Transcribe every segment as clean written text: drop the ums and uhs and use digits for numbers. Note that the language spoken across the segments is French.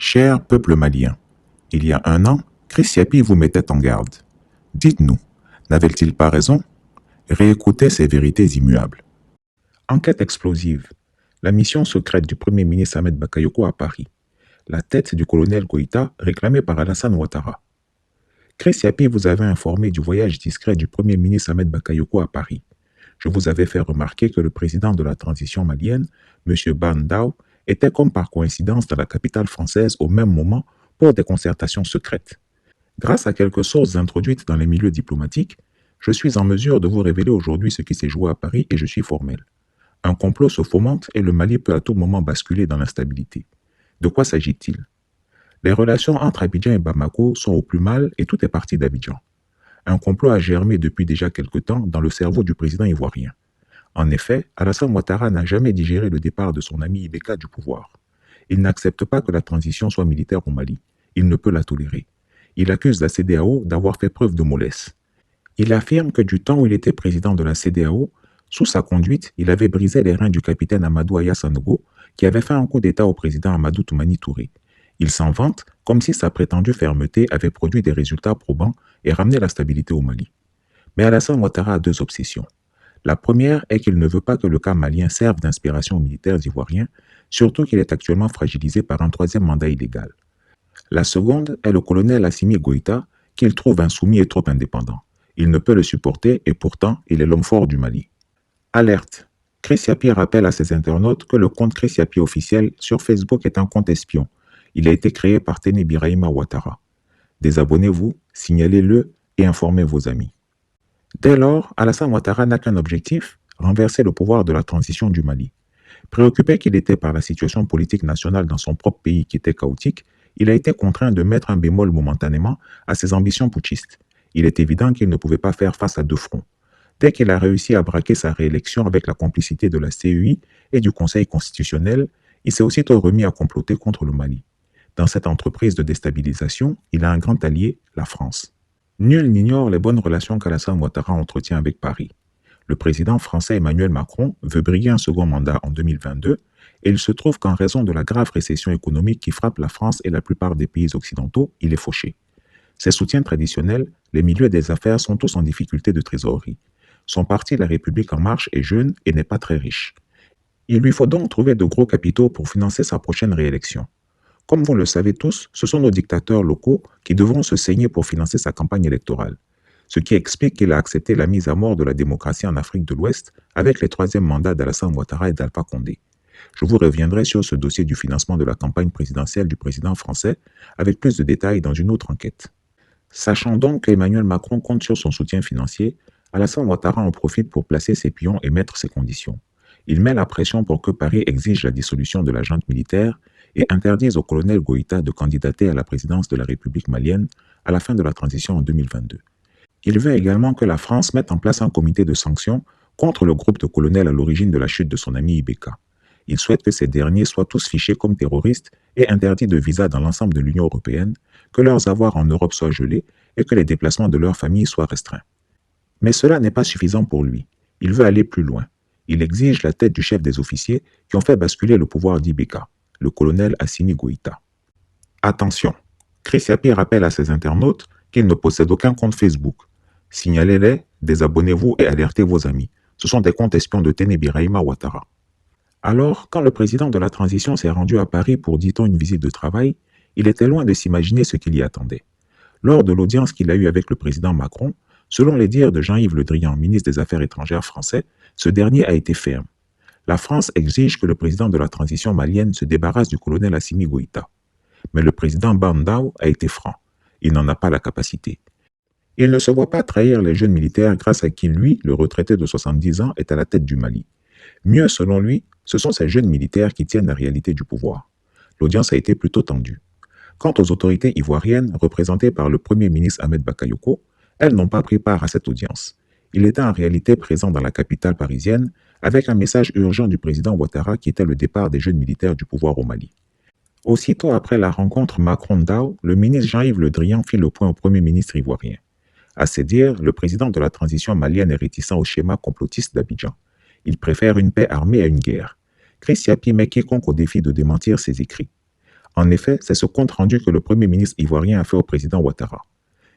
Cher peuple malien, il y a un an, Chris Yapi vous mettait en garde. Dites-nous, n'avait-il pas raison? Réécoutez ces vérités immuables. Enquête explosive. La mission secrète du Premier ministre Ahmed Bakayoko à Paris. La tête du colonel Goïta réclamée par Alassane Ouattara. Chris Yapi vous avait informé du voyage discret du Premier ministre Ahmed Bakayoko à Paris. Je vous avais fait remarquer que le président de la transition malienne, M. Ban Dao, était comme par coïncidence dans la capitale française au même moment pour des concertations secrètes. Grâce à quelques sources introduites dans les milieux diplomatiques, je suis en mesure de vous révéler aujourd'hui ce qui s'est joué à Paris et je suis formel. Un complot se fomente et le Mali peut à tout moment basculer dans l'instabilité. De quoi s'agit-il? Les relations entre Abidjan et Bamako sont au plus mal et tout est parti d'Abidjan. Un complot a germé depuis déjà quelque temps dans le cerveau du président ivoirien. En effet, Alassane Ouattara n'a jamais digéré le départ de son ami Ibeka du pouvoir. Il n'accepte pas que la transition soit militaire au Mali. Il ne peut la tolérer. Il accuse la CEDEAO d'avoir fait preuve de mollesse. Il affirme que du temps où il était président de la CEDEAO, sous sa conduite, il avait brisé les reins du capitaine Amadou Aya Sanogo, qui avait fait un coup d'État au président Amadou Toumani Touré. Il s'en vante comme si sa prétendue fermeté avait produit des résultats probants et ramené la stabilité au Mali. Mais Alassane Ouattara a deux obsessions. La première est qu'il ne veut pas que le cas malien serve d'inspiration aux militaires ivoiriens, surtout qu'il est actuellement fragilisé par un troisième mandat illégal. La seconde est le colonel Assimi Goïta, qu'il trouve insoumis et trop indépendant. Il ne peut le supporter et pourtant, il est l'homme fort du Mali. Alerte. Chris Yapi rappelle à ses internautes que le compte Chris Yapi officiel sur Facebook est un compte espion. Il a été créé par Téné Birahima Ouattara. Désabonnez-vous, signalez-le et informez vos amis. Dès lors, Alassane Ouattara n'a qu'un objectif, renverser le pouvoir de la transition du Mali. Préoccupé qu'il était par la situation politique nationale dans son propre pays qui était chaotique, il a été contraint de mettre un bémol momentanément à ses ambitions putschistes. Il est évident qu'il ne pouvait pas faire face à deux fronts. Dès qu'il a réussi à braquer sa réélection avec la complicité de la CEI et du Conseil constitutionnel, il s'est aussitôt remis à comploter contre le Mali. Dans cette entreprise de déstabilisation, il a un grand allié, la France. Nul n'ignore les bonnes relations qu'Alassane Ouattara entretient avec Paris. Le président français Emmanuel Macron veut briguer un second mandat en 2022 et il se trouve qu'en raison de la grave récession économique qui frappe la France et la plupart des pays occidentaux, il est fauché. Ses soutiens traditionnels, les milieux des affaires sont tous en difficulté de trésorerie. Son parti La République En Marche est jeune et n'est pas très riche. Il lui faut donc trouver de gros capitaux pour financer sa prochaine réélection. Comme vous le savez tous, ce sont nos dictateurs locaux qui devront se saigner pour financer sa campagne électorale. Ce qui explique qu'il a accepté la mise à mort de la démocratie en Afrique de l'Ouest avec les troisièmes mandats d'Alassane Ouattara et d'Alpha Condé. Je vous reviendrai sur ce dossier du financement de la campagne présidentielle du président français avec plus de détails dans une autre enquête. Sachant donc qu'Emmanuel Macron compte sur son soutien financier, Alassane Ouattara en profite pour placer ses pions et mettre ses conditions. Il met la pression pour que Paris exige la dissolution de la junte militaire et interdise au colonel Goïta de candidater à la présidence de la République malienne à la fin de la transition en 2022. Il veut également que la France mette en place un comité de sanctions contre le groupe de colonels à l'origine de la chute de son ami Ibeka. Il souhaite que ces derniers soient tous fichés comme terroristes et interdits de visa dans l'ensemble de l'Union européenne, que leurs avoirs en Europe soient gelés et que les déplacements de leurs familles soient restreints. Mais cela n'est pas suffisant pour lui. Il veut aller plus loin. Il exige la tête du chef des officiers qui ont fait basculer le pouvoir d'Ibeka, le colonel Assimi Goïta. Attention, Chris Yapi rappelle à ses internautes qu'il ne possède aucun compte Facebook. Signalez-les, désabonnez-vous et alertez vos amis. Ce sont des comptes espions de Téné Birahima Ouattara. Alors, quand le président de la transition s'est rendu à Paris pour, dit-on, une visite de travail, il était loin de s'imaginer ce qu'il y attendait. Lors de l'audience qu'il a eue avec le président Macron, selon les dires de Jean-Yves Le Drian, ministre des Affaires étrangères français, ce dernier a été ferme. La France exige que le président de la transition malienne se débarrasse du colonel Assimi Goïta. Mais le président Ban Dao a été franc. Il n'en a pas la capacité. Il ne se voit pas trahir les jeunes militaires grâce à qui lui, le retraité de 70 ans, est à la tête du Mali. Mieux, selon lui, ce sont ces jeunes militaires qui tiennent la réalité du pouvoir. L'audience a été plutôt tendue. Quant aux autorités ivoiriennes, représentées par le Premier ministre Ahmed Bakayoko, elles n'ont pas pris part à cette audience. Il était en réalité présent dans la capitale parisienne avec un message urgent du président Ouattara qui était le départ des jeunes militaires du pouvoir au Mali. Aussitôt après la rencontre Macron-Dao, le ministre Jean-Yves Le Drian fit le point au Premier ministre ivoirien. À ses dires, le président de la transition malienne est réticent au schéma complotiste d'Abidjan. Il préfère une paix armée à une guerre. Chris Yapi met quiconque au défi de démentir ses écrits. En effet, c'est ce compte-rendu que le Premier ministre ivoirien a fait au président Ouattara.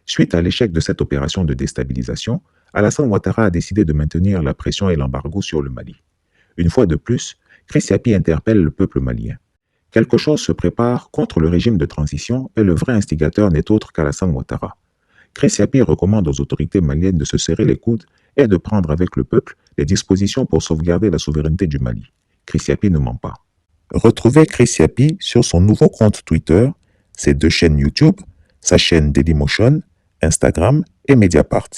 Suite à l'échec de cette opération de déstabilisation, Alassane Ouattara a décidé de maintenir la pression et l'embargo sur le Mali. Une fois de plus, Chris Yapi interpelle le peuple malien. Quelque chose se prépare contre le régime de transition et le vrai instigateur n'est autre qu'Alassane Ouattara. Chris Yapi recommande aux autorités maliennes de se serrer les coudes et de prendre avec le peuple les dispositions pour sauvegarder la souveraineté du Mali. Chris Yapi ne ment pas. Retrouvez Chris Yapi sur son nouveau compte Twitter, ses 2 chaînes YouTube, sa chaîne Dailymotion, Instagram et Mediapart.